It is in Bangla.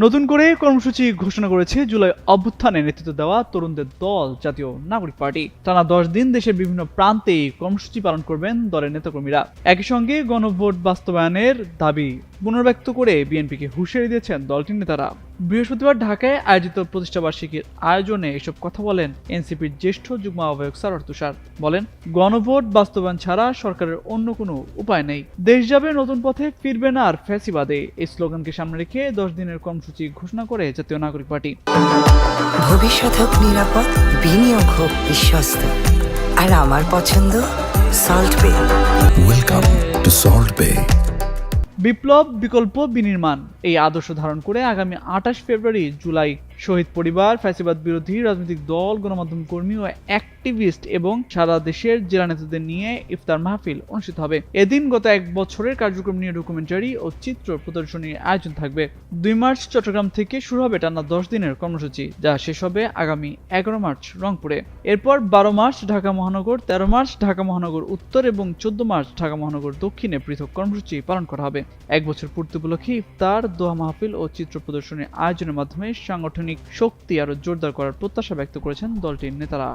নতুন করে কর্মসূচি ঘোষণা করেছে জুলাই অভ্যুত্থানে নেতৃত্ব দেওয়া তরুণদের দল জাতীয় নাগরিক পার্টি। টানা 10 দিন দেশের বিভিন্ন প্রান্তে কর্মসূচি পালন করবেন দলের নেতাকর্মীরা। একই সঙ্গে গণভোট বাস্তবায়নের দাবি পুনর্ব্যক্ত করে বিএনপিকে হুঁশিয়ারি দিয়েছেন দলটির নেতারা। বৃহস্পতিবার ঢাকায় আয়োজিত প্রতিষ্ঠাবার্ষিকীর আয়োজনে এসব কথা বলেন এনসিপির জ্যেষ্ঠ যুগ্ম আহ্বায়ক সারোয়ার তুষার। বলেন, গণভোট বাস্তবায়ন ছাড়া সরকারের অন্য কোনো উপায় নেই। দেশ যাবে নতুন পথে, ফিরবে না আর ফ্যাসিবাদে। এই স্লোগানকে সামনে রেখে 10 দিনের কর্মসূচি ঘোষণা করে জাতীয় নাগরিক পার্টি। ভবিষ্যৎ হোক নিরাপদ, বিনিয়োগ হোক বিশ্বস্ত, আর আমার পছন্দ সল্ট বে। ওয়েলকাম টু সল্ট বে। বিপ্লব বিকল্প বিনির্মাণ এই আদর্শ ধারণ করে আগামী 28 ফেব্রুয়ারি জুলাই শহীদ পরিবার, ফ্যাসিবাদ বিরোধী রাজনৈতিক দল, গণমাধ্যম কর্মী ও অ্যাক্টিভিস্ট এবং সারা দেশের জেলা নেতাদের নিয়ে ইফতার মাহফিল অনুষ্ঠিত হবে। এদিন গত 1 বছরের কার্যক্রম নিয়ে ডকুমেন্টারি ও চিত্র প্রদর্শনীর আয়োজন থাকবে। 2 মার্চ চট্টগ্রাম থেকে শুরু হবে টানা 10 দিনের কর্মসূচি, যা শেষ হবে আগামী 11 মার্চ রংপুরে। এরপর 12 মার্চ ঢাকা মহানগর, 13 মার্চ ঢাকা মহানগর উত্তর এবং 14 মার্চ ঢাকা মহানগর দক্ষিণে পৃথক কর্মসূচি পালন করা হবে। 1 বছর পূর্তি উপলক্ষে ইফতার, দোয়া মাহফিল ও চিত্র প্রদর্শনীর আয়োজনের মাধ্যমে সাংগঠনিক শক্তি আরো জোরদার করার প্রত্যাশা ব্যক্ত করেছেন দলটির নেতারা।